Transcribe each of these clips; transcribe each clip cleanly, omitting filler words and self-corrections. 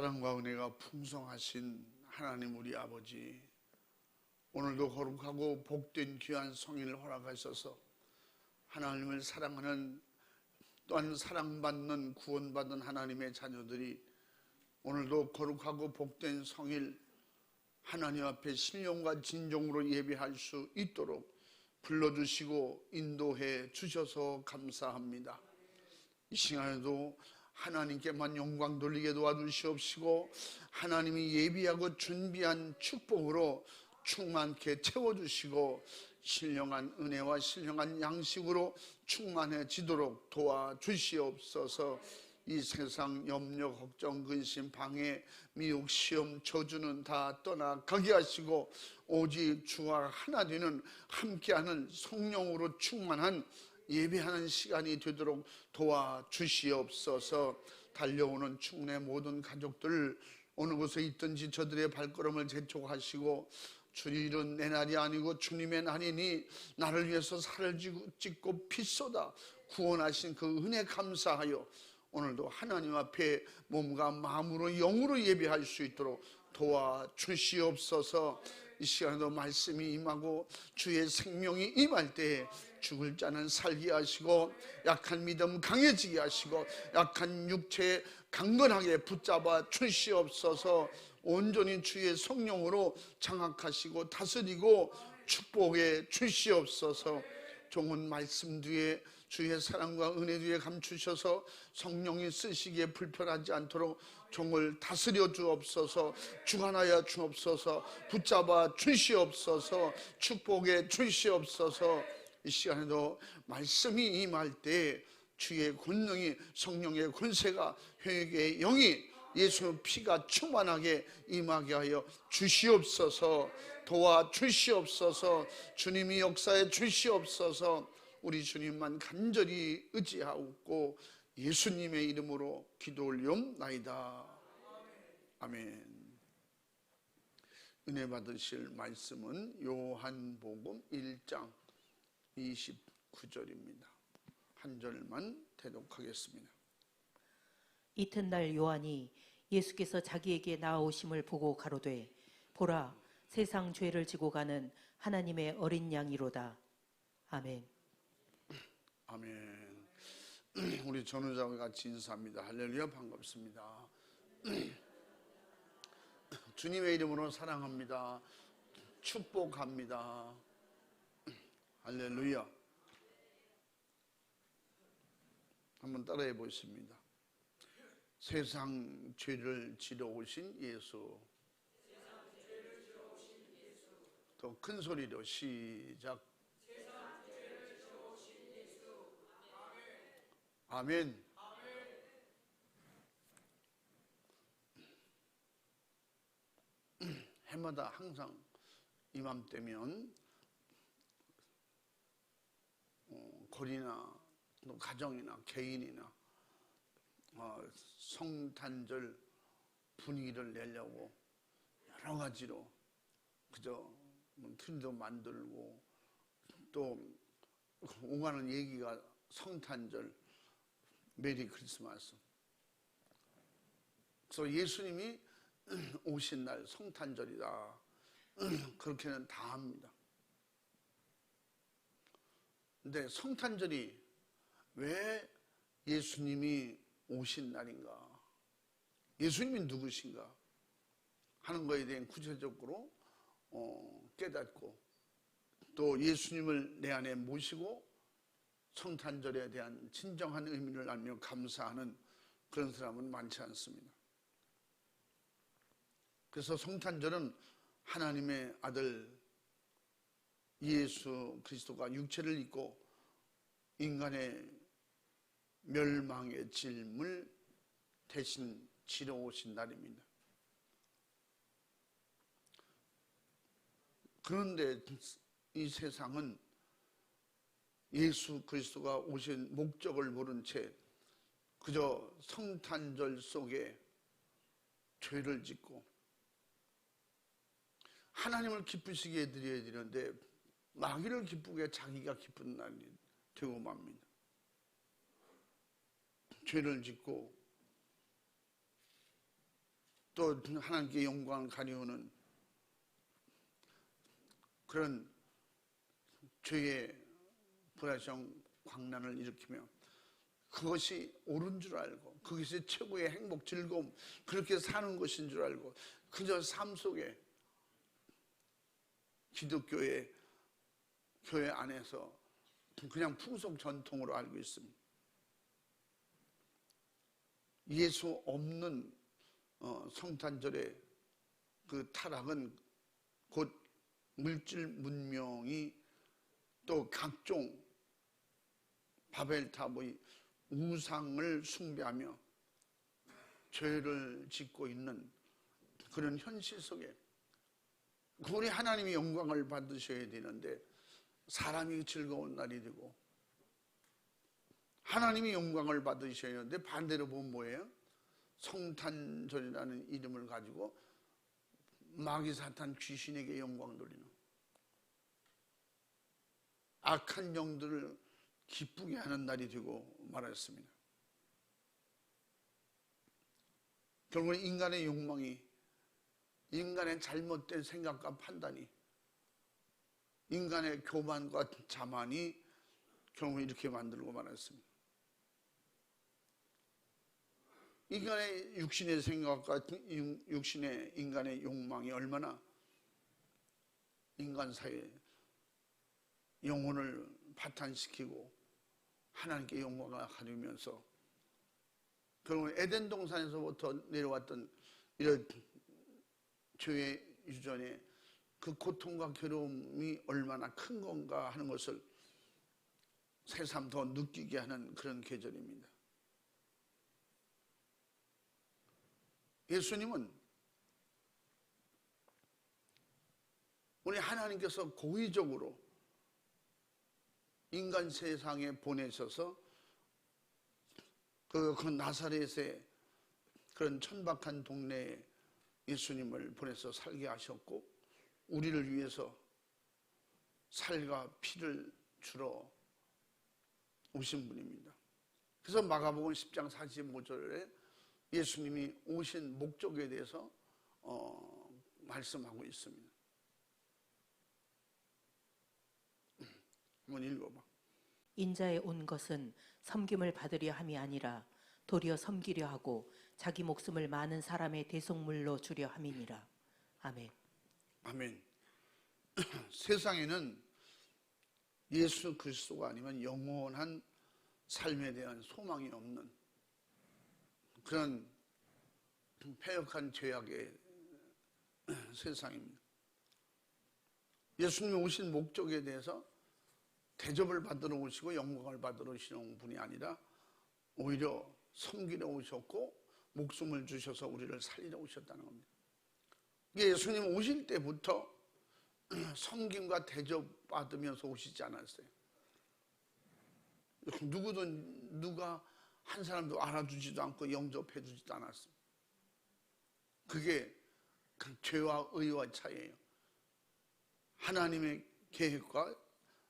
사랑과 은혜가 풍성하신 하나님 우리 아버지, 오늘도 거룩하고 복된 귀한 성일을 허락하셔서 하나님을 사랑하는, 또한 사랑받는 구원받은 하나님의 자녀들이 오늘도 거룩하고 복된 성일 하나님 앞에 신령과 진정으로 예배할 수 있도록 불러주시고 인도해 주셔서 감사합니다. 이 시간에도 하나님께만 영광 돌리게 도와주시옵시고 하나님이 예비하고 준비한 축복으로 충만케 채워주시고 신령한 은혜와 신령한 양식으로 충만해지도록 도와주시옵소서. 이 세상 염려, 걱정, 근심, 방해, 미혹, 시험, 저주는 다 떠나가게 하시고 오직 주와 하나 되는 함께하는 성령으로 충만한 예배하는 시간이 되도록 도와주시옵소서. 달려오는 충내 모든 가족들 어느 곳에 있든지 저들의 발걸음을 재촉하시고 주일은 내 날이 아니고 주님의 날이니 나를 위해서 살을 찢고 피 쏟아 구원하신 그 은혜 감사하여 오늘도 하나님 앞에 몸과 마음으로 영으로 예배할 수 있도록 도와주시옵소서. 이 시간에도 말씀이 임하고 주의 생명이 임할 때에 죽을 자는 살게 하시고 약한 믿음 강해지게 하시고 약한 육체 강건하게 붙잡아 주시옵소서. 온전히 주의 성령으로 장악하시고 다스리고 축복해 주시옵소서. 종은 말씀 뒤에 주의 사랑과 은혜 뒤에 감추셔서 성령이 쓰시기에 불편하지 않도록 종을 다스려 주옵소서. 주관하여 주옵소서. 붙잡아 주시옵소서. 축복해 주시옵소서. 이 시간에도 말씀이 임할 때 주의 권능이, 성령의 권세가, 회개의 영이, 예수 피가 충만하게 임하게 하여 주시옵소서. 도와주시옵소서. 주님이 역사해 주시옵소서. 우리 주님만 간절히 의지하옵고 예수님의 이름으로 기도 올리옵나이다. 아멘. 은혜 받으실 말씀은 요한복음 1장 29절입니다. 한 절만 대독하겠습니다. 이튿날 요한이 예수께서 자기에게 나아오심을 보고 가로되 보라, 세상 죄를 지고 가는 하나님의 어린 양이로다. 아멘. 아멘. 우리 전우자와 같이 인사합니다. 할렐루야, 반갑습니다. 주님의 이름으로 사랑합니다. 축복합니다. 할렐루야. 한번 따라해 보겠습니다. 세상 죄를 지러 오신 예수. 더 큰 소리로 시작. 아멘. 해마다 항상 이맘때면 거리나 또 가정이나 개인이나 성탄절 분위기를 내려고 여러 가지로 그저 틀도 만들고 또 오가는 얘기가 성탄절, 메리 크리스마스. 그래서 예수님이 오신 날 성탄절이다, 그렇게는 다 합니다. 근데 성탄절이 왜 예수님이 오신 날인가, 예수님이 누구신가 하는 것에 대한 구체적으로 깨닫고 또 예수님을 내 안에 모시고 성탄절에 대한 진정한 의미를 알며 감사하는 그런 사람은 많지 않습니다. 그래서 성탄절은 하나님의 아들 예수 그리스도가 육체를 입고 인간의 멸망의 짐을 대신 지러 오신 날입니다. 그런데 이 세상은 예수 그리스도가 오신 목적을 모른 채 그저 성탄절 속에 죄를 짓고 하나님을 기쁘시게 해드려야 되는데 마귀를 기쁘게 자기가 기쁜 날이 되고 맙니다. 죄를 짓고 또 하나님께 영광을 가리우는 그런 죄의 불화성 광란을 일으키며 그것이 옳은 줄 알고 그것이 최고의 행복, 즐거움, 그렇게 사는 것인 줄 알고 그저 삶 속에 기독교의 교회 안에서 그냥 풍속 전통으로 알고 있습니다. 예수 없는 성탄절의 그 타락은 곧 물질 문명이 또 각종 바벨탑의 우상을 숭배하며 죄를 짓고 있는 그런 현실 속에 우리 하나님이 영광을 받으셔야 되는데 사람이 즐거운 날이 되고 하나님이 영광을 받으셔야 하는데 반대로 보면 뭐예요? 성탄절이라는 이름을 가지고 마귀 사탄 귀신에게 영광 돌리는 악한 영들을 기쁘게 하는 날이 되고 말았습니다. 결국 인간의 욕망이 인간의 잘못된 생각과 판단이 인간의 교만과 자만이 결국 이렇게 만들고 말았습니다. 인간의 육신의 생각과 육신의 인간의 욕망이 얼마나 인간 사회에 영혼을 파탄시키고 하나님께 영광을 가리면서 결국 에덴 동산에서부터 내려왔던 이런 죄의 유전의 그 고통과 괴로움이 얼마나 큰 건가 하는 것을 새삼 더 느끼게 하는 그런 계절입니다. 예수님은 우리 하나님께서 고의적으로 인간 세상에 보내셔서 그 나사렛의 그런 천박한 동네에 예수님을 보내서 살게 하셨고 우리를 위해서 살과 피를 주러 오신 분입니다. 그래서 마가복음 10장 45절에 예수님이 오신 목적에 대해서 말씀하고 있습니다. 한번 읽어봐. 인자에 온 것은 섬김을 받으려 함이 아니라 도리어 섬기려 하고 자기 목숨을 많은 사람의 대속물로 주려 함이니라. 아멘. 아멘. 세상에는 예수 그리스도가 아니면 영원한 삶에 대한 소망이 없는 그런 패역한 죄악의 세상입니다. 예수님이 오신 목적에 대해서 대접을 받으러 오시고 영광을 받으러 오시는 분이 아니라 오히려 섬기러 오셨고 목숨을 주셔서 우리를 살리러 오셨다는 겁니다. 예수님 오실 때부터 섬김과 대접받으면서 오시지 않았어요. 누가 한 사람도 알아주지도 않고 영접해 주지도 않았어요. 그게 그 죄와 의와 차이예요. 하나님의 계획과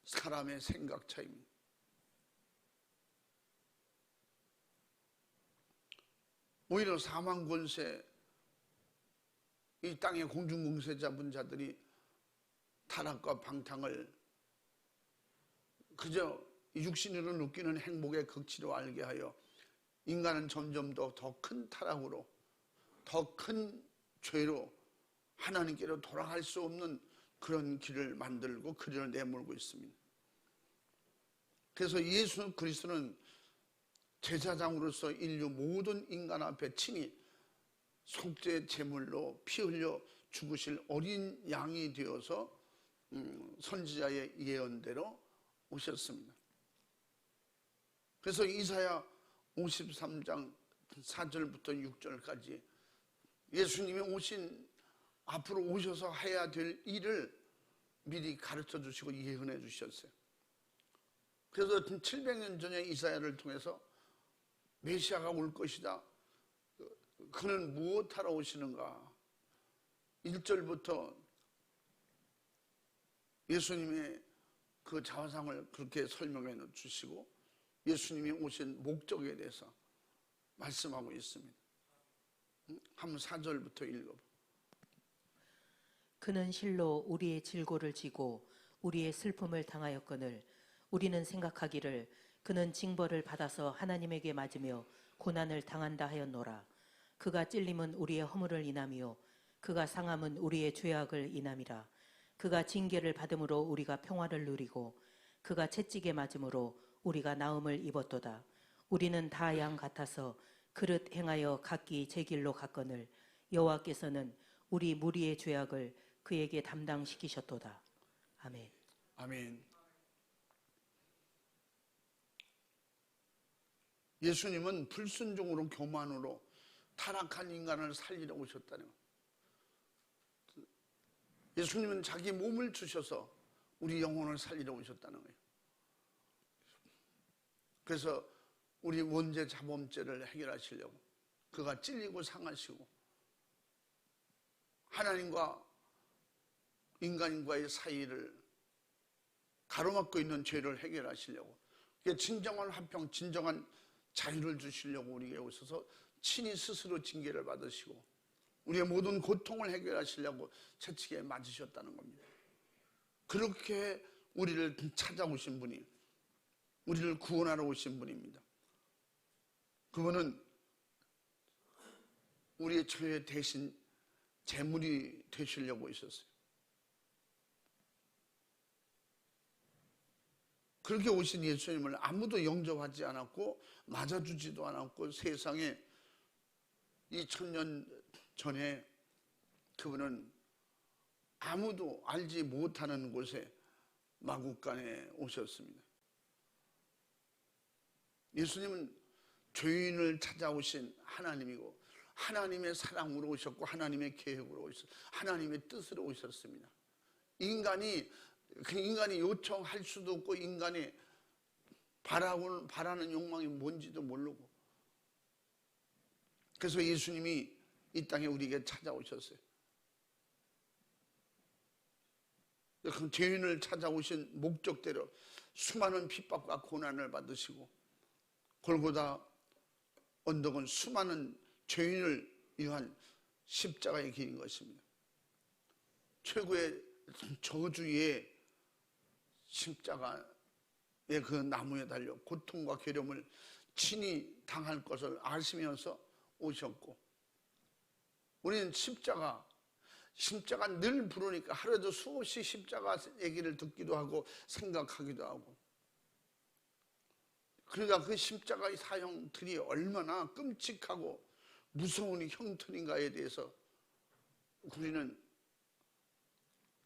사람의 생각 차이입니다. 오히려 사망 권세, 이 땅의 공중공세 잡은 자들이 타락과 방탕을 그저 육신으로 느끼는 행복의 극치로 알게 하여 인간은 점점 더 큰 타락으로 더 큰 죄로 하나님께로 돌아갈 수 없는 그런 길을 만들고 그를 내몰고 있습니다. 그래서 예수 그리스도는 제사장으로서 인류 모든 인간 앞에 친히 속죄 제물로 피 흘려 죽으실 어린 양이 되어서 선지자의 예언대로 오셨습니다. 그래서 이사야 53장 4절부터 6절까지 예수님이 앞으로 오셔서 해야 될 일을 미리 가르쳐 주시고 예언해 주셨어요. 그래서 700년 전에 이사야를 통해서 메시아가 올 것이다. 그는 무엇하러 오시는가? 1절부터 예수님의 그 자화상을 그렇게 설명해 주시고 예수님이 오신 목적에 대해서 말씀하고 있습니다. 한번 4절부터 읽어봐. 그는 실로 우리의 질고를 지고 우리의 슬픔을 당하였거늘 우리는 생각하기를 그는 징벌을 받아서 하나님에게 맞으며 고난을 당한다 하였노라. 그가 찔림은 우리의 허물을 인함이요 그가 상함은 우리의 죄악을 인함이라. 그가 징계를 받음으로 우리가 평화를 누리고 그가 채찍에 맞음으로 우리가 나음을 입었도다. 우리는 다 양 같아서 그릇 행하여 각기 제 길로 갔거늘 여호와께서는 우리 무리의 죄악을 그에게 담당시키셨도다. 아멘. 아멘. 예수님은 불순종으로 교만으로 타락한 인간을 살리러 오셨다는 거예요. 예수님은 자기 몸을 주셔서 우리 영혼을 살리러 오셨다는 거예요. 그래서 우리 원죄 자범죄를 해결하시려고 그가 찔리고 상하시고 하나님과 인간과의 사이를 가로막고 있는 죄를 해결하시려고 진정한 화평, 진정한 자유를 주시려고 우리에게 오셔서 친히 스스로 징계를 받으시고 우리의 모든 고통을 해결하시려고 채찍에 맞으셨다는 겁니다. 그렇게 우리를 찾아오신 분이 우리를 구원하러 오신 분입니다. 그분은 우리의 죄 대신 제물이 되시려고 하셨어요. 그렇게 오신 예수님을 아무도 영접하지 않았고 맞아주지도 않았고 세상에 2000년 전에 그분은 아무도 알지 못하는 곳에 마국간에 오셨습니다. 예수님은 죄인을 찾아오신 하나님이고 하나님의 사랑으로 오셨고 하나님의 계획으로 오셨고 하나님의 뜻으로 오셨습니다. 인간이 요청할 수도 없고 인간이 바라는 욕망이 뭔지도 모르고 그래서 예수님이 이 땅에 우리에게 찾아오셨어요. 그 죄인을 찾아오신 목적대로 수많은 핍박과 고난을 받으시고 골고다 언덕은 수많은 죄인을 위한 십자가의 길인 것입니다. 최고의 저주의 십자가의 그 나무에 달려 고통과 괴로움을 친히 당할 것을 아시면서 오셨고 우리는 십자가 늘 부르니까 하루에도 수없이 십자가 얘기를 듣기도 하고 생각하기도 하고 그러니까 그 십자가의 사형들이 얼마나 끔찍하고 무서운 형틀인가에 대해서 우리는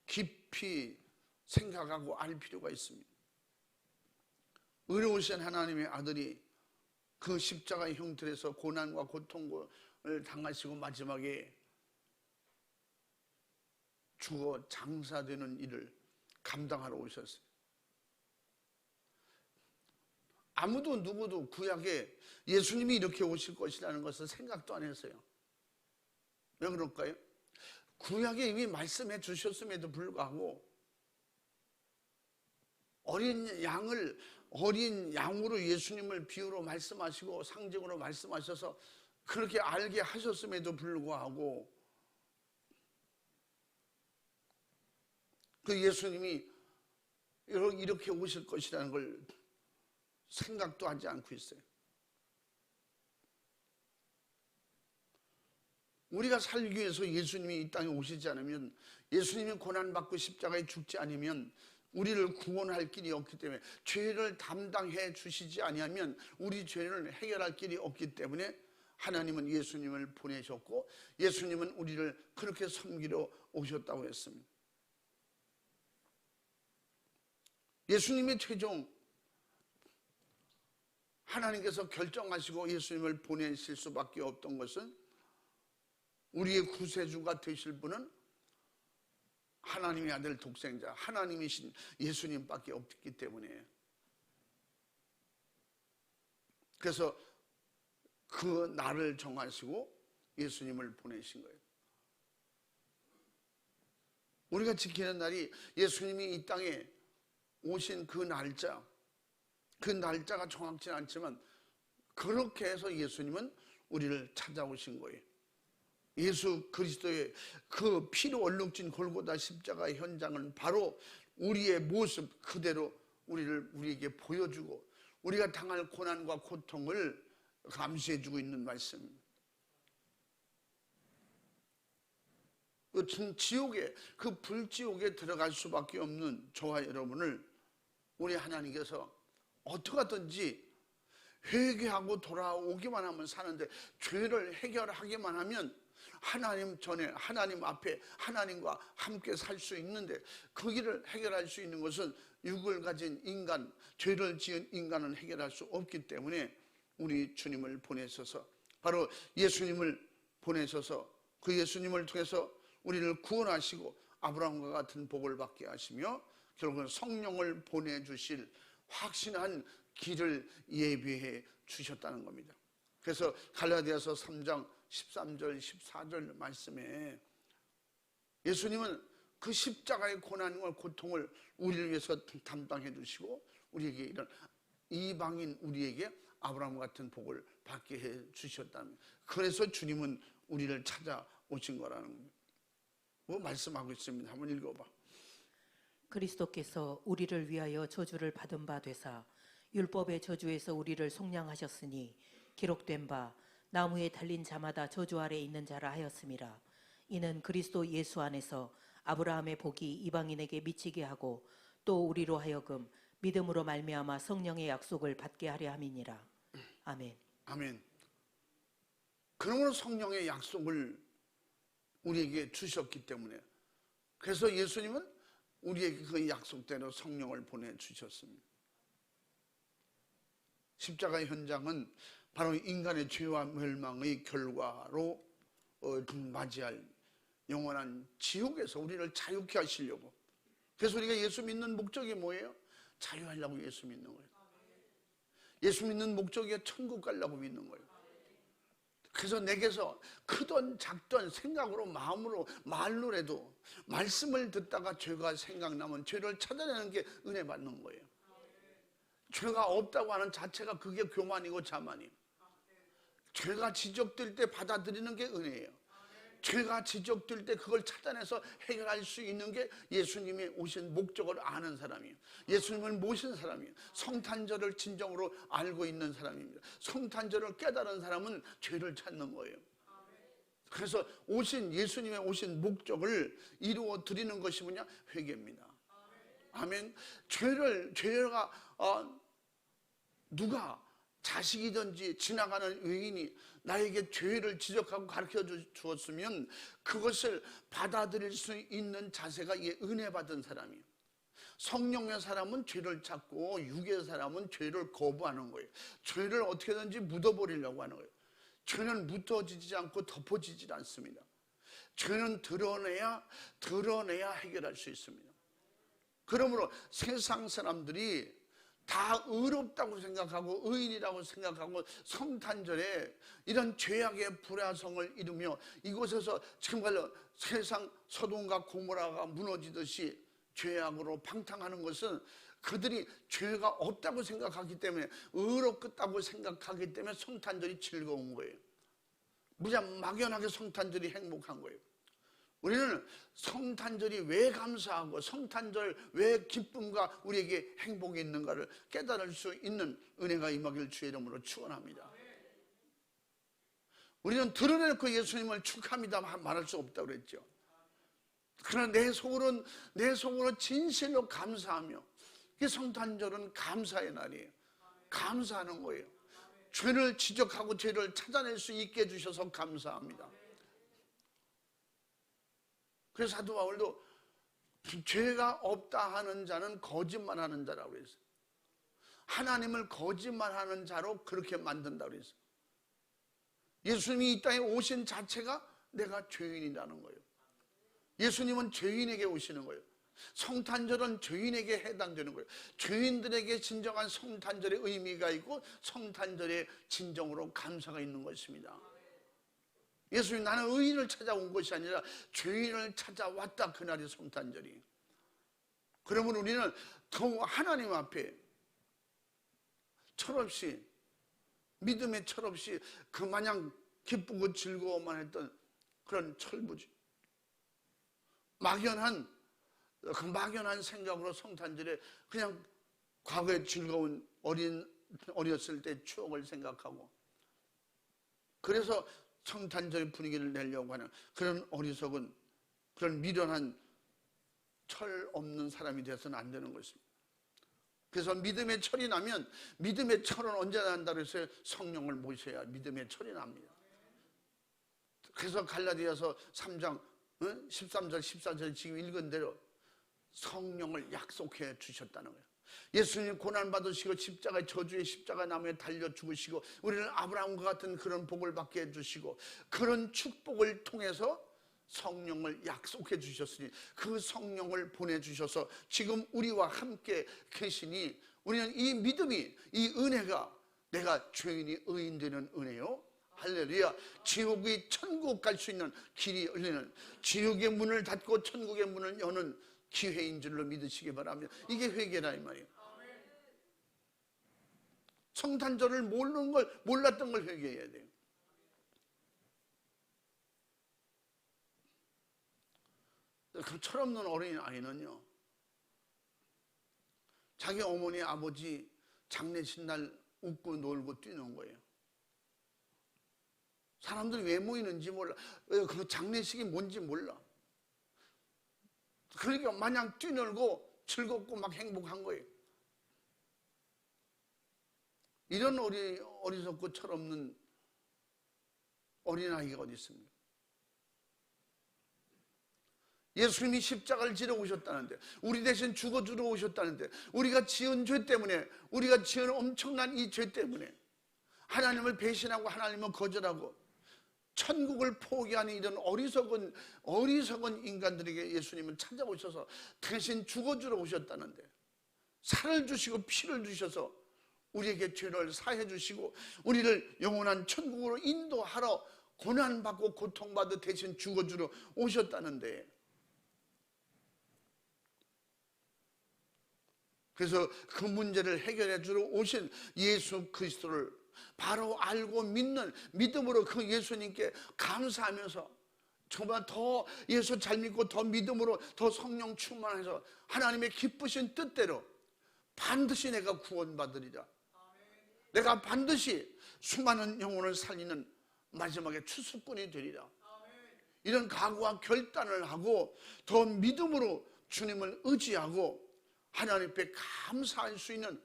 깊이 생각하고 알 필요가 있습니다. 의로우신 하나님의 아들이 그 십자가의 형틀에서 고난과 고통을 당하시고 마지막에 죽어 장사되는 일을 감당하러 오셨어요. 아무도 누구도 구약에 예수님이 이렇게 오실 것이라는 것을 생각도 안 했어요. 왜 그럴까요? 구약에 이미 말씀해 주셨음에도 불구하고 어린 양으로 예수님을 비유로 말씀하시고 상징으로 말씀하셔서 그렇게 알게 하셨음에도 불구하고 그 예수님이 이렇게 오실 것이라는 걸 생각도 하지 않고 있어요. 우리가 살기 위해서 예수님이 이 땅에 오시지 않으면 예수님이 고난받고 십자가에 죽지 않으면 우리를 구원할 길이 없기 때문에 죄를 담당해 주시지 아니하면 우리 죄를 해결할 길이 없기 때문에 하나님은 예수님을 보내셨고 예수님은 우리를 그렇게 섬기러 오셨다고 했습니다. 예수님이 최종 하나님께서 결정하시고 예수님을 보내실 수밖에 없던 것은 우리의 구세주가 되실 분은 하나님의 아들 독생자 하나님이신 예수님밖에 없기 때문에 그래서 그 날을 정하시고 예수님을 보내신 거예요. 우리가 지키는 날이 예수님이 이 땅에 오신 그 날짜가 정확치는 않지만 그렇게 해서 예수님은 우리를 찾아오신 거예요. 예수 그리스도의 그 피로 얼룩진 골고다 십자가 현장은 바로 우리의 모습 그대로 우리에게 보여주고 우리가 당할 고난과 고통을 감수해주고 있는 말씀입니다. 그 지옥에, 그 불지옥에 들어갈 수밖에 없는 저와 여러분을 우리 하나님께서 어떻게 하든지 회개하고 돌아오기만 하면 사는데, 죄를 해결하기만 하면 하나님 전에, 하나님 앞에 하나님과 함께 살 수 있는데, 그 길을 해결할 수 있는 것은 육을 가진 인간, 죄를 지은 인간은 해결할 수 없기 때문에 우리 주님을 보내셔서, 바로 예수님을 보내셔서 그 예수님을 통해서 우리를 구원하시고 아브라함과 같은 복을 받게 하시며 결국은 성령을 보내주실 확신한 길을 예비해 주셨다는 겁니다. 그래서 갈라디아서 3장 13절 14절 말씀에 예수님은 그 십자가의 고난과 고통을 우리를 위해서 담당해 주시고 우리에게 이런 이방인 우리에게 아브라함 같은 복을 받게 해 주셨다는, 그래서 주님은 우리를 찾아오신 거라는 뭐 말씀하고 있습니다. 한번 읽어봐. 그리스도께서 우리를 위하여 저주를 받은 바 되사 율법의 저주에서 우리를 속량하셨으니 기록된 바 나무에 달린 자마다 저주 아래 있는 자라 하였음이라. 이는 그리스도 예수 안에서 아브라함의 복이 이방인에게 미치게 하고 또 우리로 하여금 믿음으로 말미암아 성령의 약속을 받게 하려 함이니라. 아멘. 아멘. 그러므로 성령의 약속을 우리에게 주셨기 때문에, 그래서 예수님은 우리에게 그 약속대로 성령을 보내주셨습니다. 십자가의 현장은 바로 인간의 죄와 멸망의 결과로 맞이할 영원한 지옥에서 우리를 자유케 하시려고. 그래서 우리가 예수 믿는 목적이 뭐예요? 자유하려고 예수 믿는 거예요. 예수 믿는 목적이 천국 가려고 믿는 거예요. 그래서 내게서 크던 작던 생각으로 마음으로 말로라도 말씀을 듣다가 죄가 생각나면 죄를 찾아내는 게 은혜 받는 거예요. 죄가 없다고 하는 자체가 그게 교만이고 자만이에요. 죄가 지적될 때 받아들이는 게 은혜예요. 죄가 지적될 때 그걸 찾아내서 해결할 수 있는 게 예수님이 오신 목적을 아는 사람이에요. 예수님을 모신 사람이에요. 성탄절을 진정으로 알고 있는 사람입니다. 성탄절을 깨달은 사람은 죄를 찾는 거예요. 그래서 예수님의 오신 목적을 이루어 드리는 것이 뭐냐? 회개입니다. 아멘. 죄가 누가 자식이든지 지나가는 의인이 나에게 죄를 지적하고 가르쳐 주었으면 그것을 받아들일 수 있는 자세가 은혜 받은 사람이에요. 성령의 사람은 죄를 찾고 육의 사람은 죄를 거부하는 거예요. 죄를 어떻게든지 묻어버리려고 하는 거예요. 죄는 묻어지지 않고 덮어지지 않습니다. 죄는 드러내야 해결할 수 있습니다. 그러므로 세상 사람들이 다 의롭다고 생각하고 의인이라고 생각하고 성탄절에 이런 죄악의 불화성을 이루며 이곳에서 정말로 세상 소돔과 고모라가 무너지듯이 죄악으로 방탕하는 것은 그들이 죄가 없다고 생각하기 때문에, 의롭다고 생각하기 때문에 성탄절이 즐거운 거예요. 무장 막연하게 성탄절이 행복한 거예요. 우리는 성탄절이 왜 감사하고 성탄절 왜 기쁨과 우리에게 행복이 있는가를 깨달을 수 있는 은혜가 임하길 주의 이름으로 축원합니다. 우리는 드러내놓고 예수님을 축하합니다 말할 수 없다고 그랬죠. 그러나 내 속으로 진실로 감사하며, 이 성탄절은 감사의 날이에요. 감사하는 거예요. 죄를 지적하고 죄를 찾아낼 수 있게 해주셔서 감사합니다. 그래서 사도 바울도 죄가 없다 하는 자는 거짓말하는 자라고 그랬어요. 하나님을 거짓말하는 자로 그렇게 만든다고 그랬어요. 예수님이 이 땅에 오신 자체가 내가 죄인이라는 거예요. 예수님은 죄인에게 오시는 거예요. 성탄절은 죄인에게 해당되는 거예요. 죄인들에게 진정한 성탄절의 의미가 있고 성탄절의 진정으로 감사가 있는 것입니다. 예수님, 나는 의인을 찾아온 것이 아니라 죄인을 찾아왔다. 그날이 성탄절이. 그러면 우리는 더욱 하나님 앞에 철없이, 믿음의 철없이 그 마냥 기쁘고 즐거워만 했던 그런 철부지. 그 막연한 생각으로 성탄절에 그냥 과거의 즐거운 어렸을 때 추억을 생각하고, 그래서 성탄절 분위기를 내려고 하는 그런 어리석은, 그런 미련한 철 없는 사람이 되어서는 안 되는 것입니다. 그래서 믿음의 철이 나면, 믿음의 철은 언제 난다고 해서 성령을 모셔야 믿음의 철이 납니다. 그래서 갈라디아서 3장 13절 14절 지금 읽은 대로 성령을 약속해 주셨다는 거예요. 예수님 고난받으시고 십자가의 저주의 십자가 나무에 달려 죽으시고 우리는 아브라함과 같은 그런 복을 받게 해주시고, 그런 축복을 통해서 성령을 약속해 주셨으니 그 성령을 보내주셔서 지금 우리와 함께 계시니, 우리는 이 믿음이, 이 은혜가 내가 죄인이 의인 되는 은혜요, 할렐루야, 지옥이 천국 갈 수 있는 길이 열리는, 지옥의 문을 닫고 천국의 문을 여는 기회인 줄로 믿으시기 바랍니다. 이게 회개라 이 말이에요. 성탄절을 몰랐던 걸 회개해야 돼요. 그 철없는 어린아이는요, 자기 어머니 아버지 장례식 날 웃고 놀고 뛰는 거예요. 사람들이 왜 모이는지 몰라. 그 장례식이 뭔지 몰라. 그러니까 마냥 뛰놀고 즐겁고 막 행복한 거예요. 이런 어리석고 철없는 어린아이가 어디 있습니까? 예수님이 십자가를 지러 오셨다는데, 우리 대신 죽어주러 오셨다는데, 우리가 지은 죄 때문에, 우리가 지은 엄청난 이 죄 때문에 하나님을 배신하고 하나님을 거절하고 천국을 포기하는 이런 어리석은 인간들에게 예수님은 찾아오셔서 대신 죽어주러 오셨다는데, 살을 주시고 피를 주셔서 우리에게 죄를 사해 주시고 우리를 영원한 천국으로 인도하러 고난받고 고통받아 대신 죽어주러 오셨다는데, 그래서 그 문제를 해결해 주러 오신 예수 그리스도를 바로 알고 믿는 믿음으로 그 예수님께 감사하면서 정말 더 예수 잘 믿고 더 믿음으로 더 성령 충만해서 하나님의 기쁘신 뜻대로 반드시 내가 구원받으리라, 내가 반드시 수많은 영혼을 살리는 마지막에 추수꾼이 되리라, 이런 각오와 결단을 하고 더 믿음으로 주님을 의지하고 하나님 앞에 감사할 수 있는,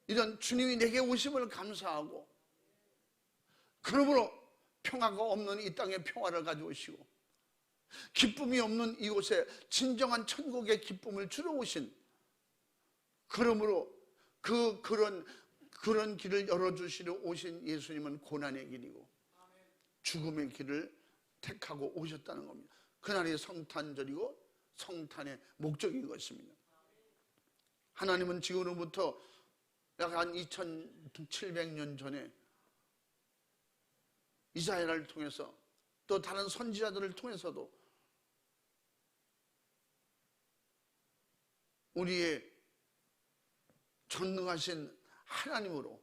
이런 주님이 내게 오심을 감사하고, 그러므로 평화가 없는 이 땅에 평화를 가져오시고 기쁨이 없는 이곳에 진정한 천국의 기쁨을 주러 오신, 그러므로 그런 길을 열어주시러 오신 예수님은 고난의 길이고 죽음의 길을 택하고 오셨다는 겁니다. 그날이 성탄절이고 성탄의 목적인 것입니다. 하나님은 지금으로부터 약 한 2700년 전에 이사야를 통해서 또 다른 선지자들을 통해서도 우리의 전능하신 하나님으로,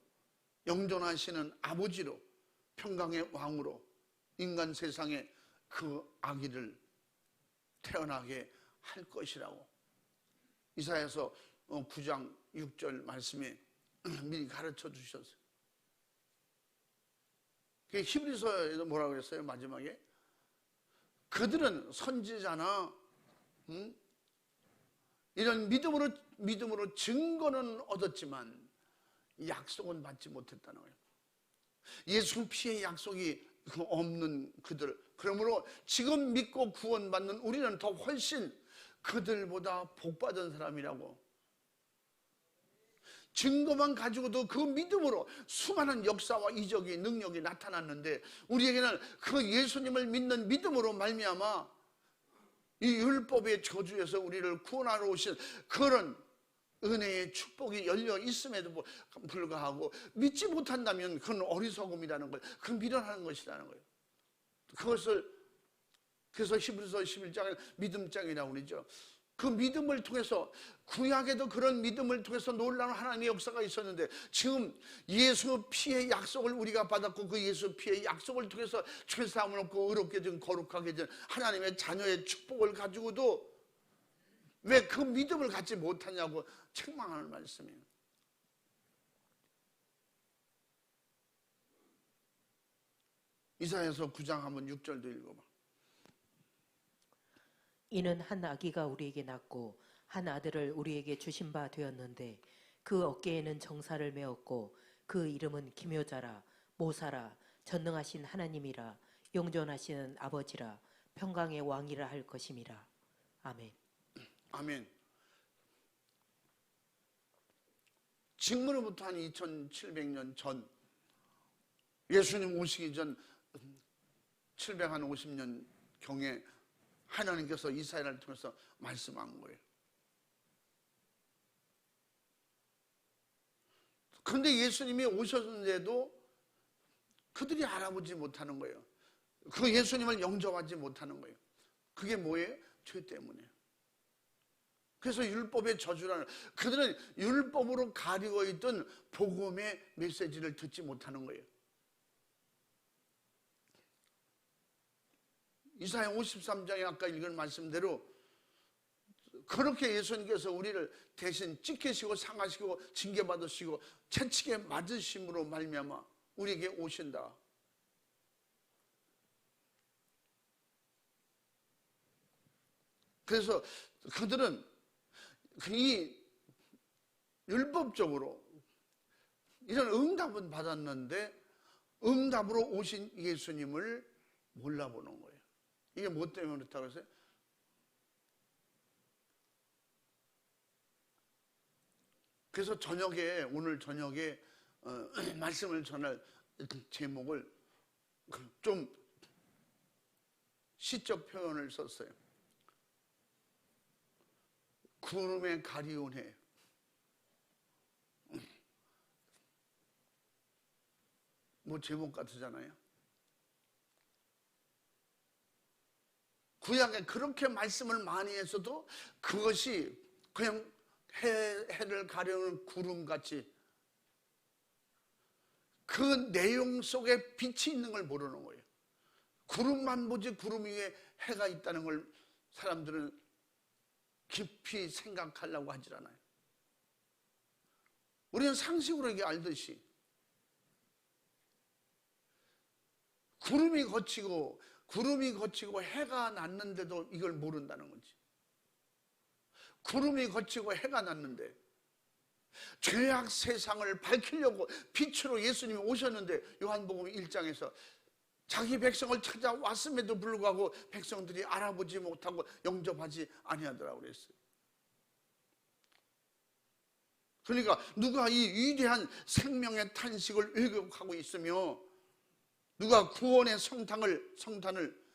영존하시는 아버지로, 평강의 왕으로 인간 세상에 그 아기를 태어나게 할 것이라고 이사야서 9장 6절 말씀에 미리 가르쳐 주셨어요. 히브리서에도 뭐라고 그랬어요? 마지막에 그들은 선지자나 이런 믿음으로 증거는 얻었지만 약속은 받지 못했다는 거예요. 예수 피의 약속이 없는 그들, 그러므로 지금 믿고 구원받는 우리는 더 훨씬 그들보다 복받은 사람이라고. 증거만 가지고도 그 믿음으로 수많은 역사와 이적이 능력이 나타났는데, 우리에게는 그 예수님을 믿는 믿음으로 말미암아 이 율법의 저주에서 우리를 구원하러 오신 그런 은혜의 축복이 열려 있음에도 불구하고 믿지 못한다면 그건 어리석음이라는 거예요. 그건 미련하는 것이라는 거예요. 그것을 그래서 히브리서 11장에 믿음장이라고 그러죠. 그 믿음을 통해서, 구약에도 그런 믿음을 통해서 놀라운 하나님의 역사가 있었는데, 지금 예수 피의 약속을 우리가 받았고, 그 예수 피의 약속을 통해서 죄사함을 얻고 의롭게 된, 거룩하게 된 하나님의 자녀의 축복을 가지고도 왜 그 믿음을 갖지 못하냐고 책망하는 말씀이에요. 이사야서 9장 한번 6절도 읽어봐. 이는 한 아기가 우리에게 낳고 한 아들을 우리에게 주신 바 되었는데 그 어깨에는 정사를 메었고 그 이름은 기묘자라, 모사라, 전능하신 하나님이라, 영존하시는 아버지라, 평강의 왕이라 할 것임이라. 아멘. 아멘. 지금으로부터 한 2700년 전, 예수님 오시기 전 750년 경에 하나님께서 이사야를 통해서 말씀한 거예요. 그런데 예수님이 오셨는데도 그들이 알아보지 못하는 거예요. 그 예수님을 영접하지 못하는 거예요. 그게 뭐예요? 죄 때문에. 그래서 율법의 저주라는, 그들은 율법으로 가리고 있던 복음의 메시지를 듣지 못하는 거예요. 이사야 53장에 아까 읽은 말씀대로 그렇게 예수님께서 우리를 대신 찢기시고 상하시고 징계받으시고 채찍에 맞으심으로 말미암아 우리에게 오신다. 그래서 그들은 이 율법적으로 이런 응답은 받았는데 응답으로 오신 예수님을 몰라보는 거예요. 이게 뭐 때문에 그렇다고 했어요? 그래서 오늘 저녁에 말씀을 전할 제목을 좀 시적 표현을 썼어요. 구름에 가리운 해. 뭐 제목 같으잖아요. 구약에 그렇게 말씀을 많이 했어도 그것이 그냥 해를 가려는 구름같이 그 내용 속에 빛이 있는 걸 모르는 거예요. 구름만 보지 구름 위에 해가 있다는 걸 사람들은 깊이 생각하려고 하질 않아요. 우리는 상식으로 이게 알듯이 구름이 거치고 해가 났는데도 이걸 모른다는 거지. 구름이 거치고 해가 났는데 죄악 세상을 밝히려고 빛으로 예수님이 오셨는데 요한복음 1장에서 자기 백성을 찾아왔음에도 불구하고 백성들이 알아보지 못하고 영접하지 아니하더라고 그랬어요. 그러니까 누가 이 위대한 생명의 탄식을 왜곡하고 있으며 누가 구원의 성탄을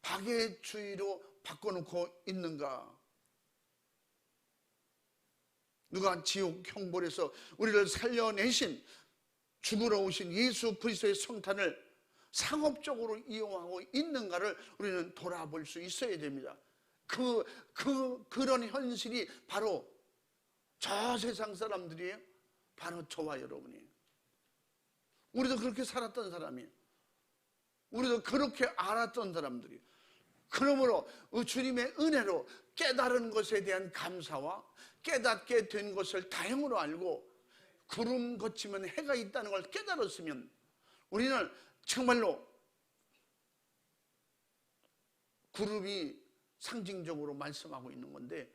박의 주의로 바꿔놓고 있는가? 누가 지옥 형벌에서 우리를 살려내신 죽으러 오신 예수 그리스도의 성탄을 상업적으로 이용하고 있는가를 우리는 돌아볼 수 있어야 됩니다. 그런 현실이 바로 저 세상 사람들이에요. 바로 저와 여러분이에요. 우리도 그렇게 살았던 사람이에요. 우리도 그렇게 알았던 사람들이에요. 그러므로 주님의 은혜로 깨달은 것에 대한 감사와 깨닫게 된 것을 다행으로 알고 구름 거치면 해가 있다는 걸 깨달았으면 우리는 정말로 구름이 상징적으로 말씀하고 있는 건데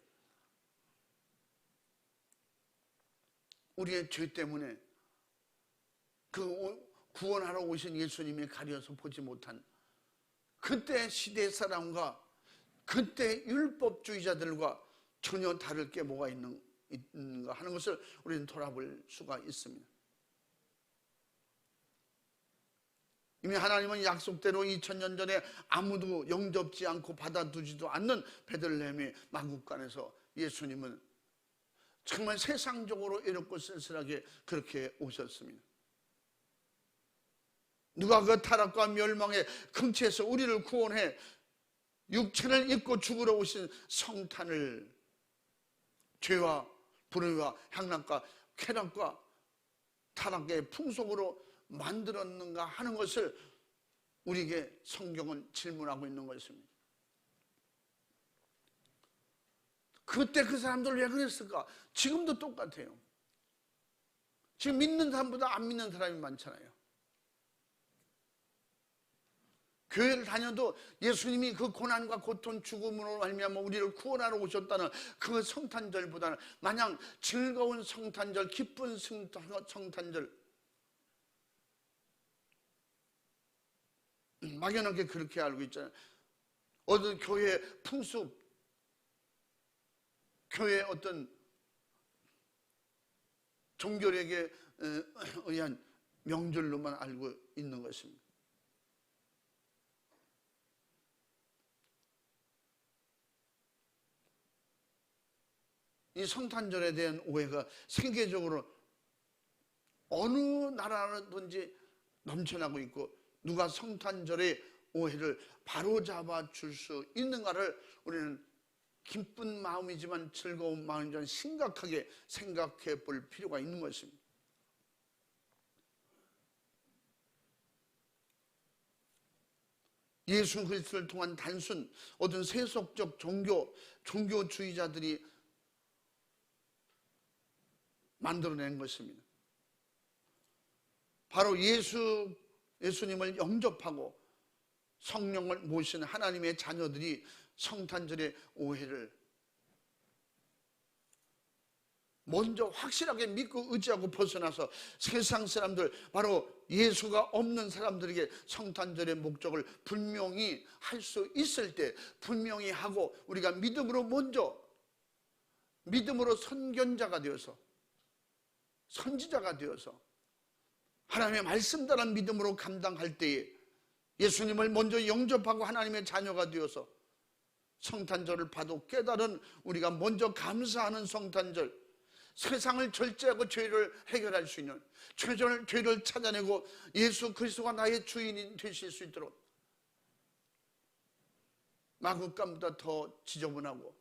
우리의 죄 때문에 그 구원하러 오신 예수님이 가려서 보지 못한 그때 시대 사람과 그때 율법주의자들과 전혀 다를 게 뭐가 있는가 하는 것을 우리는 돌아볼 수가 있습니다. 이미 하나님은 약속대로 2000년 전에 아무도 영접지 않고 받아두지도 않는 베들레헴의 마국간에서 예수님은 정말 세상적으로 이렇고 쓸쓸하게 그렇게 오셨습니다. 누가 그 타락과 멸망의 근처에서 우리를 구원해 육체를 입고 죽으러 오신 성탄을 죄와 불의와 향락과 쾌락과 타락의 풍속으로 만들었는가 하는 것을 우리에게 성경은 질문하고 있는 것입니다. 그때 그 사람들 왜 그랬을까? 지금도 똑같아요. 지금 믿는 사람보다 안 믿는 사람이 많잖아요. 교회를 다녀도 예수님이 그 고난과 고통 죽음으로 말미암아 우리를 구원하러 오셨다는 그 성탄절보다는 마냥 즐거운 성탄절, 기쁜 성탄절, 막연하게 그렇게 알고 있잖아요. 어떤 교회 풍습, 교회의 어떤 종교력에 의한 명절로만 알고 있는 것입니다. 이 성탄절에 대한 오해가 세계적으로 어느 나라든지 넘쳐나고 있고, 누가 성탄절의 오해를 바로잡아 줄 수 있는가를 우리는 기쁜 마음이지만 즐거운 마음이지만 심각하게 생각해 볼 필요가 있는 것입니다. 예수 그리스도를 통한 단순 어떤 세속적 종교주의자들이 만들어낸 것입니다. 바로 예수님을 영접하고 성령을 모신 하나님의 자녀들이 성탄절의 오해를 먼저 확실하게 믿고 의지하고 벗어나서 세상 사람들, 바로 예수가 없는 사람들에게 성탄절의 목적을 분명히 할 수 있을 때 분명히 하고, 우리가 믿음으로 먼저, 믿음으로 선견자가 되어서, 선지자가 되어서 하나님의 말씀대로 믿음으로 감당할 때에 예수님을 먼저 영접하고 하나님의 자녀가 되어서 성탄절을 봐도 깨달은 우리가 먼저 감사하는 성탄절, 세상을 절제하고 죄를 해결할 수 있는, 죄를 찾아내고 예수 그리스도가 나의 주인이 되실 수 있도록, 마구간보다 더 지저분하고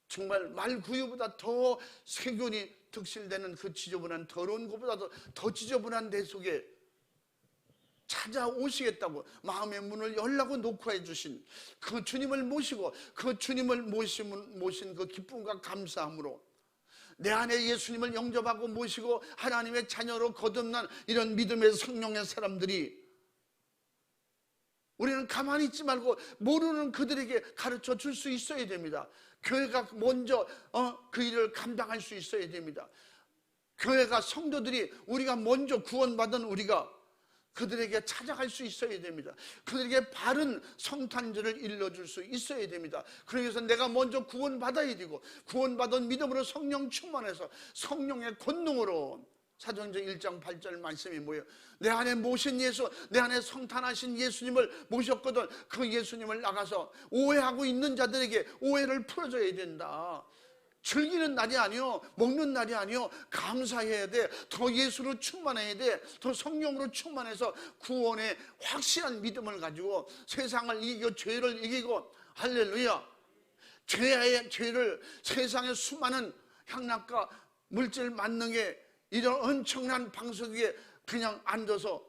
정말 말구유보다 더 세균이 득실되는 그 지저분한, 더러운 것보다도 더 지저분한 내 속에 찾아오시겠다고 마음의 문을 열라고 녹화해 주신 그 주님을 모시고, 그 주님을 모신 그 기쁨과 감사함으로 내 안에 예수님을 영접하고 모시고 하나님의 자녀로 거듭난 이런 믿음의 성령의 사람들이, 우리는 가만히 있지 말고 모르는 그들에게 가르쳐 줄 수 있어야 됩니다. 교회가 먼저 그 일을 감당할 수 있어야 됩니다. 교회가, 성도들이, 우리가 먼저 구원받은 우리가 그들에게 찾아갈 수 있어야 됩니다. 그들에게 바른 성탄절을 일러줄 수 있어야 됩니다. 그러기 위해서 내가 먼저 구원받아야 되고, 구원받은 믿음으로 성령 충만해서 성령의 권능으로, 사도행전 1장 8절 말씀이 뭐예요? 내 안에 모신 예수, 내 안에 성탄하신 예수님을 모셨거든. 그 예수님을 나가서 오해하고 있는 자들에게 오해를 풀어줘야 된다. 즐기는 날이 아니요, 먹는 날이 아니요, 감사해야 돼. 더 예수로 충만해야 돼. 더 성령으로 충만해서 구원의 확실한 믿음을 가지고 세상을 이기고 죄를 이기고, 할렐루야, 죄를, 세상의 수많은 향락과 물질 만능에 이런 엄청난 방석 위에 그냥 앉아서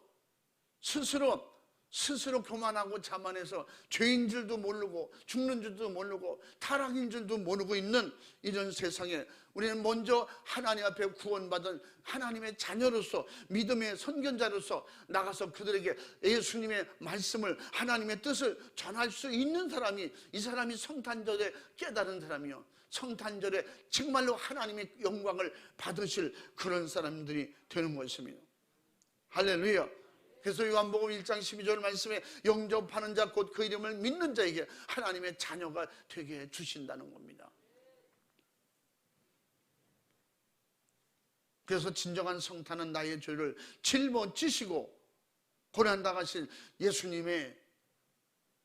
스스로 교만하고 자만해서 죄인 줄도 모르고 죽는 줄도 모르고 타락인 줄도 모르고 있는 이런 세상에 우리는 먼저 하나님 앞에 구원받은 하나님의 자녀로서, 믿음의 선견자로서 나가서 그들에게 예수님의 말씀을, 하나님의 뜻을 전할 수 있는 사람이, 이 사람이 성탄절에 깨달은 사람이요, 성탄절에 정말로 하나님의 영광을 받으실 그런 사람들이 되는 것입니다. 할렐루야. 그래서 요한복음 1장 12절 말씀에 영접하는 자, 곧 그 이름을 믿는 자에게 하나님의 자녀가 되게 해주신다는 겁니다. 그래서 진정한 성탄은 나의 죄를 짊어지시고 고난당하신 예수님의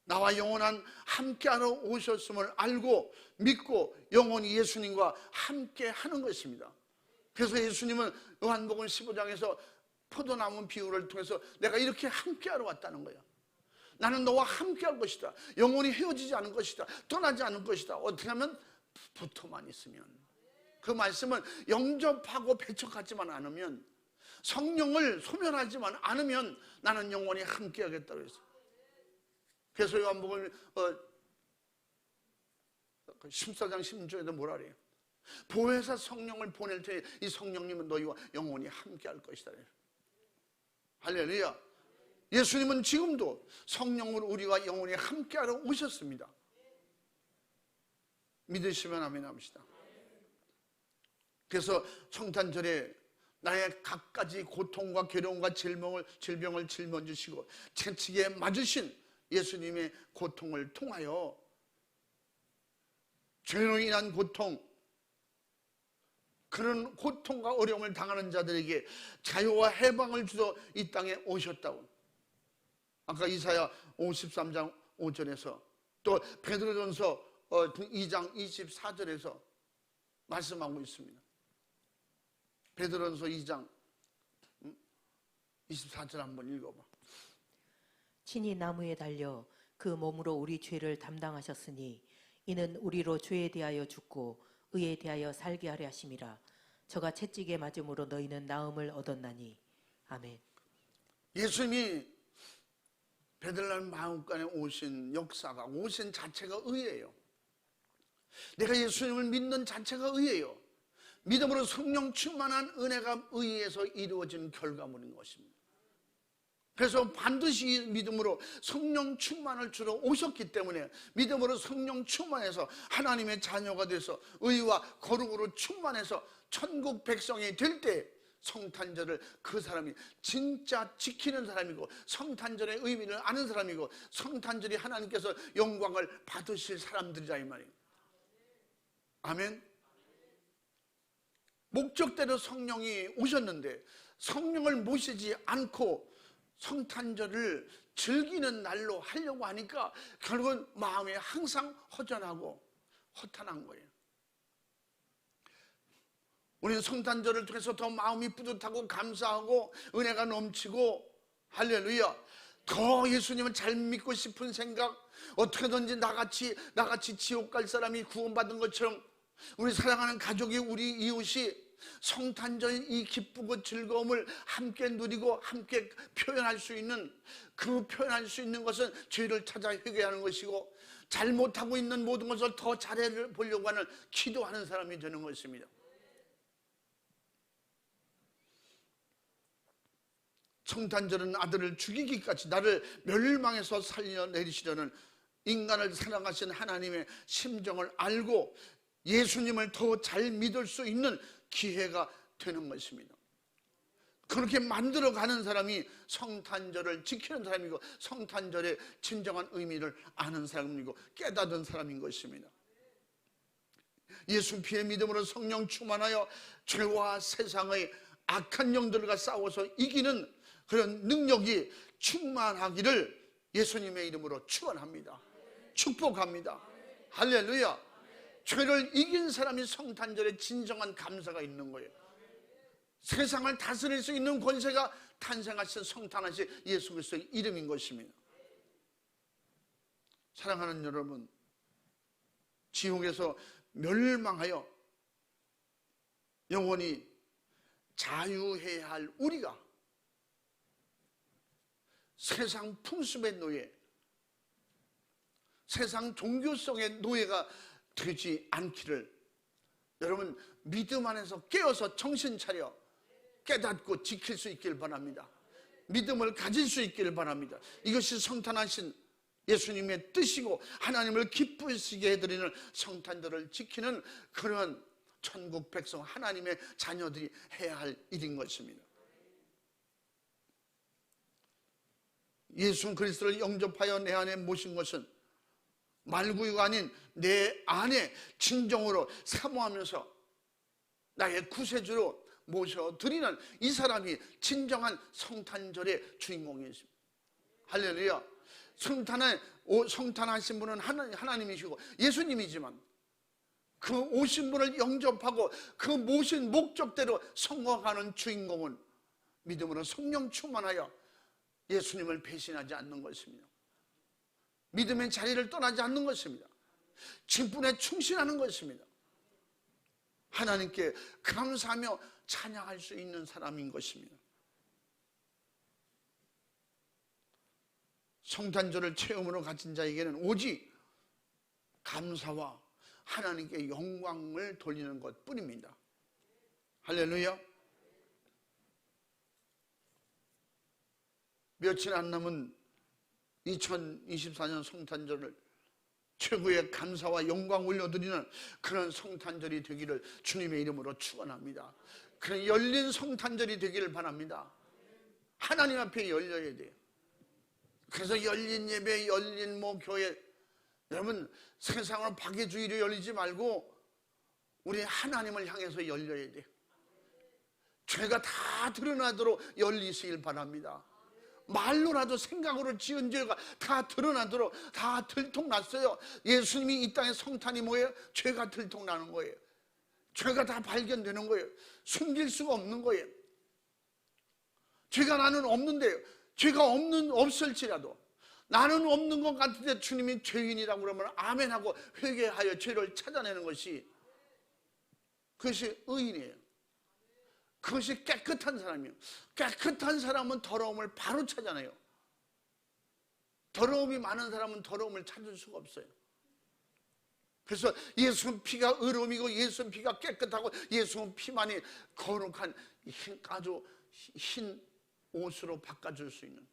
나와 영원한 함께하러 오셨음을 알고 믿고 영원히 예수님과 함께 하는 것입니다. 그래서 예수님은 요한복음 15장에서 포도나무 비유를 통해서 내가 이렇게 함께하러 왔다는 거야. 나는 너와 함께할 것이다. 영원히 헤어지지 않을 것이다. 떠나지 않을 것이다. 어떻게 하면? 붙어만 있으면. 그 말씀은 영접하고 배척하지만 않으면, 성령을 소멸하지만 않으면 나는 영원히 함께하겠다고 했어요. 그래서 요한복음 14장 16절에도 뭐라 그래요? 보혜사 성령을 보낼 테니 이 성령님은 너희와 영원히 함께할 것이다. 할렐루야. 예수님은 지금도 성령으로 우리와 영원히 함께하러 오셨습니다. 믿으시면 아멘 합시다. 그래서 성탄절에 나의 갖가지 고통과 괴로움과 질병을 짊어지시고 채찍에 맞으신 예수님의 고통을 통하여 죄로 인한 고통, 그런 고통과 어려움을 당하는 자들에게 자유와 해방을 주러 이 땅에 오셨다고. 아까 이사야 53장 5절에서 또 베드로전서 2장 24절에서 말씀하고 있습니다. 베드로전서 2장 24절 한번 읽어봐. 친히 나무에 달려 그 몸으로 우리 죄를 담당하셨으니 이는 우리로 죄에 대하여 죽고 의에 대하여 살게 하려 하심이라. 저가 채찍에 맞음으로 너희는 나음을 얻었나니. 아멘. 예수님이 베들레헴 마음간에 오신 역사가, 오신 자체가 의예요. 내가 예수님을 믿는 자체가 의예요. 믿음으로 성령 충만한 은혜가 의에서 이루어진 결과물인 것입니다. 그래서 반드시 믿음으로 성령 충만을 주러 오셨기 때문에 믿음으로 성령 충만해서 하나님의 자녀가 돼서 의와 거룩으로 충만해서 천국 백성이 될 때 성탄절을 그 사람이 진짜 지키는 사람이고, 성탄절의 의미를 아는 사람이고, 성탄절이 하나님께서 영광을 받으실 사람들이다 이 말이에요. 아멘. 목적대로 성령이 오셨는데 성령을 모시지 않고 성탄절을 즐기는 날로 하려고 하니까 결국은 마음이 항상 허전하고 허탄한 거예요. 우리는 성탄절을 통해서 더 마음이 뿌듯하고 감사하고 은혜가 넘치고, 할렐루야, 더 예수님을 잘 믿고 싶은 생각, 어떻게든지 나같이 지옥 갈 사람이 구원받은 것처럼 우리 사랑하는 가족이, 우리 이웃이 성탄절 이 기쁘고 즐거움을 함께 누리고 함께 표현할 수 있는, 그 표현할 수 있는 것은 죄를 찾아 회개하는 것이고, 잘못하고 있는 모든 것을 더 잘해 보려고 하는 기도하는 사람이 되는 것입니다. 성탄절은 아들을 죽이기까지 나를 멸망에서 살려내리시려는 인간을 사랑하신 하나님의 심정을 알고 예수님을 더 잘 믿을 수 있는 기회가 되는 것입니다. 그렇게 만들어가는 사람이 성탄절을 지키는 사람이고, 성탄절의 진정한 의미를 아는 사람이고 깨닫은 사람인 것입니다. 예수 피의 믿음으로 성령 충만하여 죄와 세상의 악한 영들과 싸워서 이기는 그런 능력이 충만하기를 예수님의 이름으로 축원합니다. 축복합니다. 할렐루야. 죄를 이긴 사람이 성탄절에 진정한 감사가 있는 거예요. 세상을 다스릴 수 있는 권세가 탄생하신 성탄하신 예수 그리스도의 이름인 것입니다. 사랑하는 여러분, 지옥에서 멸망하여 영원히 자유해야 할 우리가 세상 풍습의 노예, 세상 종교성의 노예가 되지 않기를 여러분 믿음 안에서 깨어서 정신 차려 깨닫고 지킬 수 있길 바랍니다. 믿음을 가질 수 있기를 바랍니다. 이것이 성탄하신 예수님의 뜻이고 하나님을 기쁘시게 해드리는 성탄절을 지키는 그런 천국 백성, 하나님의 자녀들이 해야 할 일인 것입니다. 예수 그리스도를 영접하여 내 안에 모신 것은 말구유가 아닌 내 안에 진정으로 사모하면서 나의 구세주로 모셔드리는 이 사람이 진정한 성탄절의 주인공이십니다. 할렐루야. 성탄하신 분은 하나님이시고 예수님이지만 그 오신 분을 영접하고 그 모신 목적대로 성공하는 주인공은 믿음으로 성령 충만하여 예수님을 배신하지 않는 것입니다. 믿음의 자리를 떠나지 않는 것입니다. 직분에 충실하는 것입니다. 하나님께 감사하며 찬양할 수 있는 사람인 것입니다. 성탄절을 체험으로 가진 자에게는 오직 감사와 하나님께 영광을 돌리는 것 뿐입니다. 할렐루야. 며칠 안 남은 2024년 성탄절을 최고의 감사와 영광 올려드리는 그런 성탄절이 되기를 주님의 이름으로 축원합니다. 그런 열린 성탄절이 되기를 바랍니다. 하나님 앞에 열려야 돼요. 그래서 열린 예배, 열린 교회, 여러분 세상으로 박애주의로 열리지 말고 우리 하나님을 향해서 열려야 돼요. 죄가 다 드러나도록 열리시길 바랍니다. 말로라도 생각으로 지은 죄가 다 드러나도록 다 들통났어요. 예수님이 이 땅에 성탄이 뭐예요? 죄가 들통나는 거예요. 죄가 다 발견되는 거예요. 숨길 수가 없는 거예요. 죄가 나는 없는데요. 죄가 없을지라도 나는 없는 것 같은데 주님이 죄인이라고 그러면 아멘하고 회개하여 죄를 찾아내는 것이, 그것이 의인이에요. 그것이 깨끗한 사람이에요. 깨끗한 사람은 더러움을 바로 찾아내요. 더러움이 많은 사람은 더러움을 찾을 수가 없어요. 그래서 예수 피가 의로움이고 예수 피가 깨끗하고 예수 피만이 거룩한 아주 흰 옷으로 바꿔줄 수 있는,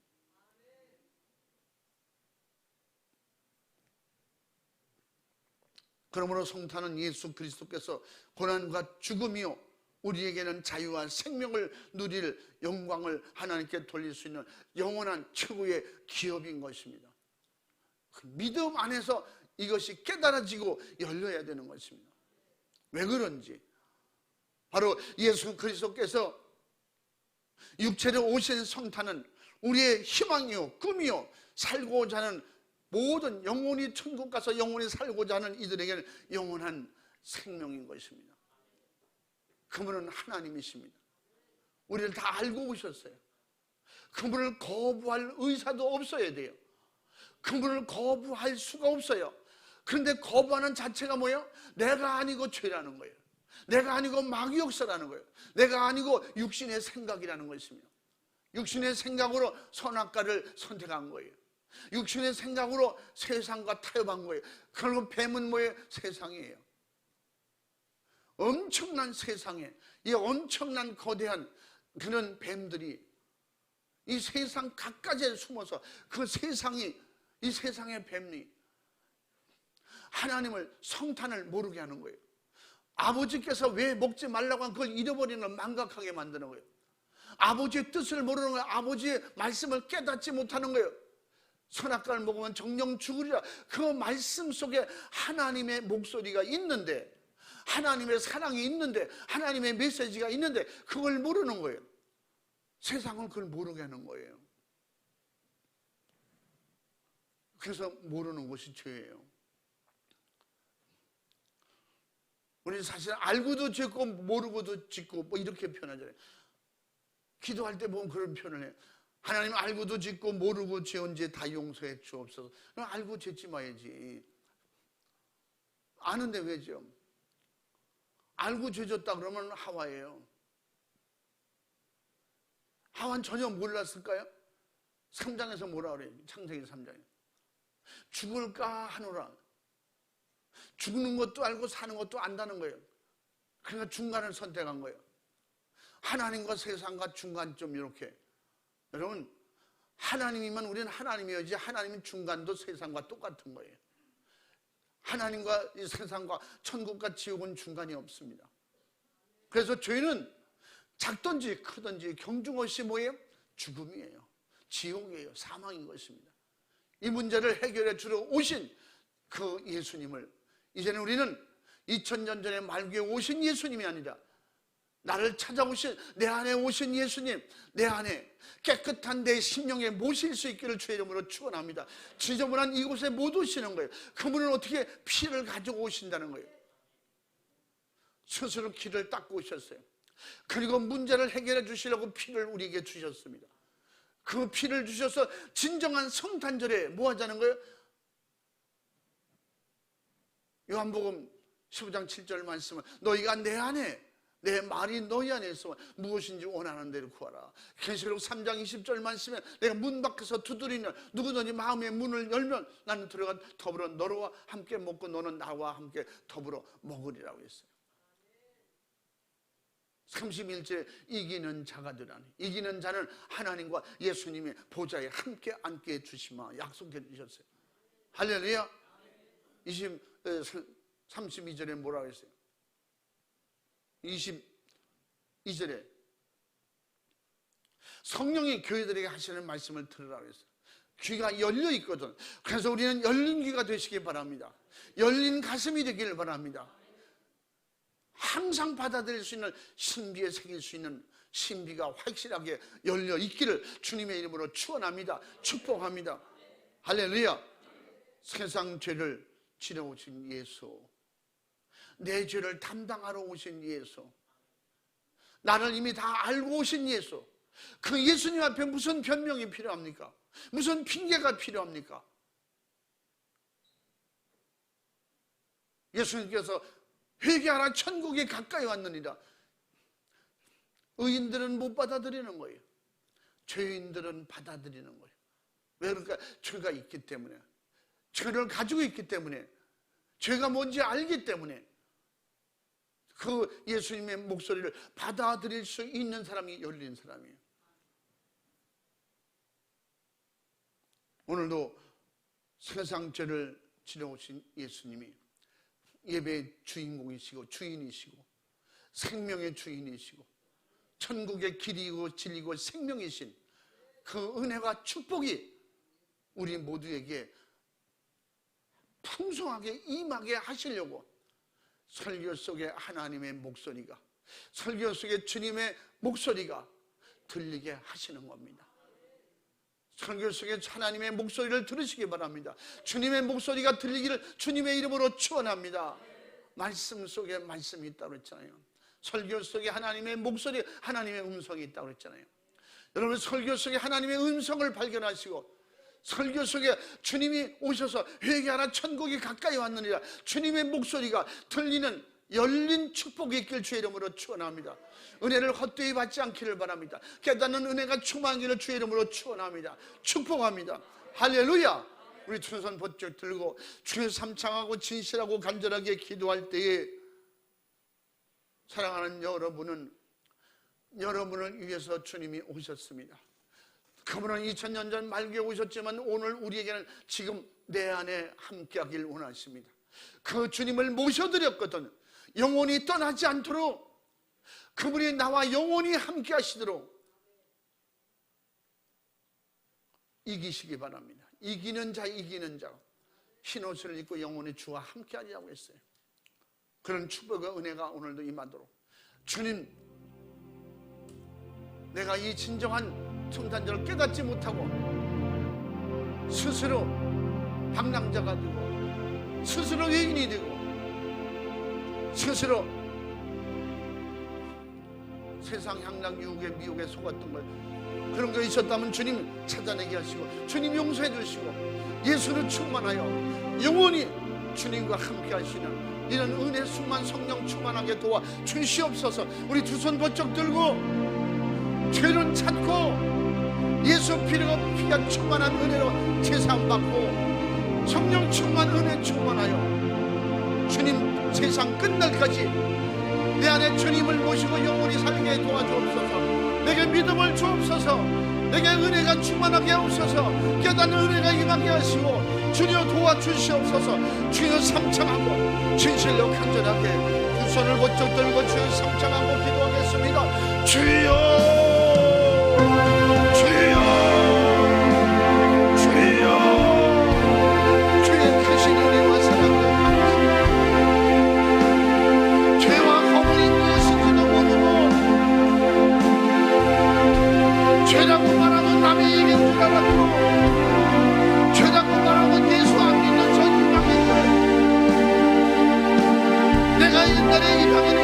그러므로 성탄은 예수 그리스도께서 고난과 죽음이요 우리에게는 자유와 생명을 누릴 영광을 하나님께 돌릴 수 있는 영원한 최고의 기업인 것입니다. 그 믿음 안에서 이것이 깨달아지고 열려야 되는 것입니다. 왜 그런지, 바로 예수 그리스도께서 육체로 오신 성탄은 우리의 희망이요 꿈이요 살고자 하는 모든 영원히 천국 가서 영원히 살고자 하는 이들에게는 영원한 생명인 것입니다. 그분은 하나님이십니다. 우리를 다 알고 오셨어요. 그분을 거부할 의사도 없어야 돼요. 그분을 거부할 수가 없어요. 그런데 거부하는 자체가 뭐예요? 내가 아니고 죄라는 거예요. 내가 아니고 마귀 역사라는 거예요. 내가 아니고 육신의 생각이라는 것입니다. 육신의 생각으로 선악과를 선택한 거예요. 육신의 생각으로 세상과 타협한 거예요. 결국 뱀은 뭐예요? 세상이에요. 엄청난 세상에, 이 엄청난 거대한 그런 뱀들이 이 세상 갖가지에 숨어서 그 세상이, 이 세상의 뱀이 하나님을, 성탄을 모르게 하는 거예요. 아버지께서 왜 먹지 말라고 한 그걸 잃어버리는, 망각하게 만드는 거예요. 아버지의 뜻을 모르는 거예요. 아버지의 말씀을 깨닫지 못하는 거예요. 선악과를 먹으면 정령 죽으리라. 그 말씀 속에 하나님의 목소리가 있는데, 하나님의 사랑이 있는데, 하나님의 메시지가 있는데 그걸 모르는 거예요. 세상은 그걸 모르게 하는 거예요. 그래서 모르는 것이 죄예요. 우리 사실 알고도 짓고 모르고도 짓고 뭐 이렇게 표현하잖아요. 기도할 때 보면 그런 표현을 해요. 하나님 알고도 짓고 모르고 지은 죄 다 용서해 주옵소서. 그럼 알고 짓지 마야지. 아는데 왜 지어? 알고 죄졌다 그러면 하와예요. 하와는 전혀 몰랐을까요? 3장에서 뭐라 그래요? 창세기 3장에 죽을까 하노라. 죽는 것도 알고 사는 것도 안다는 거예요. 그러니까 중간을 선택한 거예요. 하나님과 세상과 중간점, 이렇게. 여러분, 하나님이면 우리는 하나님이어야지, 하나님은 중간도 세상과 똑같은 거예요. 하나님과 이 세상과 천국과 지옥은 중간이 없습니다. 그래서 죄는 작든지 크든지 경중없이 뭐예요? 죽음이에요. 지옥이에요. 사망인 것입니다. 이 문제를 해결해 주러 오신 그 예수님을, 이제는 우리는 2000년 전에 말기에 오신 예수님이 아니라 나를 찾아오신, 내 안에 오신 예수님, 내 안에 깨끗한 내 심령에 모실 수 있기를 주의 이름으로 축원합니다. 지저분한 이곳에 못 오시는 거예요. 그분은 어떻게 피를 가지고 오신다는 거예요. 스스로 길을 닦고 오셨어요. 그리고 문제를 해결해 주시려고 피를 우리에게 주셨습니다. 그 피를 주셔서 진정한 성탄절에 뭐 하자는 거예요? 요한복음 15장 7절 말씀은 너희가 내 안에 내 말이 너희 안에 있으면 무엇인지 원하는 대로 구하라. 계시록 3장 20절 말씀에 내가 문 밖에서 두드리면 누구든지 마음의 문을 열면 나는 들어가 더불어 너와 함께 먹고 너는 나와 함께 더불어 먹으리라고 했어요. 31절 이기는 자가 되라니. 이기는 자는 하나님과 예수님의 보좌에 함께 앉게 해주시마 약속해 주셨어요. 할렐루야. 32절에 뭐라고 했어요? 22절에 성령이 교회들에게 하시는 말씀을 들으라고 했어요. 귀가 열려 있거든. 그래서 우리는 열린 귀가 되시기 바랍니다. 열린 가슴이 되기를 바랍니다. 항상 받아들일 수 있는 신비에 새길 수 있는 신비가 확실하게 열려 있기를 주님의 이름으로 축원합니다. 축복합니다. 할렐루야. 세상 죄를 지려오신 예수, 내 죄를 담당하러 오신 예수, 나를 이미 다 알고 오신 예수, 그 예수님 앞에 무슨 변명이 필요합니까? 무슨 핑계가 필요합니까? 예수님께서 회개하라 천국이 가까이 왔느니라. 의인들은 못 받아들이는 거예요. 죄인들은 받아들이는 거예요. 왜 그럴까? 죄가 있기 때문에, 죄를 가지고 있기 때문에, 죄가 뭔지 알기 때문에 그 예수님의 목소리를 받아들일 수 있는 사람이 열린 사람이에요. 오늘도 세상 죄를 지려오신 예수님이 예배의 주인공이시고 주인이시고 생명의 주인이시고 천국의 길이고 진리고 생명이신 그 은혜와 축복이 우리 모두에게 풍성하게 임하게 하시려고 설교 속에 하나님의 목소리가, 설교 속에 주님의 목소리가 들리게 하시는 겁니다. 설교 속에 하나님의 목소리를 들으시기 바랍니다. 주님의 목소리가 들리기를 주님의 이름으로 축원합니다. 말씀 속에 말씀이 있다고 했잖아요. 설교 속에 하나님의 목소리, 하나님의 음성이 있다고 했잖아요. 여러분, 설교 속에 하나님의 음성을 발견하시고 설교 속에 주님이 오셔서 회개하라 천국이 가까이 왔느니라, 주님의 목소리가 들리는 열린 축복이 있길 주의 이름으로 축원합니다. 은혜를 헛되이 받지 않기를 바랍니다. 깨닫는 은혜가 충만하기를 주의 이름으로 축원합니다. 축복합니다. 할렐루야. 우리 두 손 번쩍 들고 주의 삼창하고 진실하고 간절하게 기도할 때에 사랑하는 여러분을 위해서 주님이 오셨습니다. 그분은 2000년 전 말기에 오셨지만 오늘 우리에게는 지금 내 안에 함께하길 원하십니다. 그 주님을 모셔드렸거든. 영원히 떠나지 않도록 그분이 나와 영원히 함께 하시도록 이기시기 바랍니다. 이기는 자 흰옷을 입고 영원히 주와 함께 하리라고 했어요. 그런 축복과 은혜가 오늘도 임하도록 주님, 내가 이 진정한 성탄절을 깨닫지 못하고 스스로 방랑자가 되고 스스로 외인이 되고 스스로 세상 향락 유혹에 미혹에 속았던 걸, 그런 거 있었다면 주님 찾아내게 하시고 주님 용서해 주시고 예수를 충만하여 영원히 주님과 함께 하시는 이런 은혜 충만 성령 충만하게 도와 주시옵소서. 우리 두 손 번쩍 들고 죄는 찾고 예수 피가 충만한 은혜로 제사함받고 성령 충만 은혜 충만하여 주님 세상 끝날까지 내 안에 주님을 모시고 영원히 살게 도와주옵소서. 내게 믿음을 주옵소서. 내게 은혜가 충만하게 하옵소서. 깨닫는 은혜가 임하게 하시고 주여 도와주시옵소서. 주여 삼창하고 진실로 간절하게 두 손을 번쩍 들고 주여 삼창하고 기도하겠습니다. 주여 죄라고 말하면 남이 이긴 줄 알았고 죄라고 말하면 예수 안 믿는 저 이방인들, 내가 옛날에 이방인을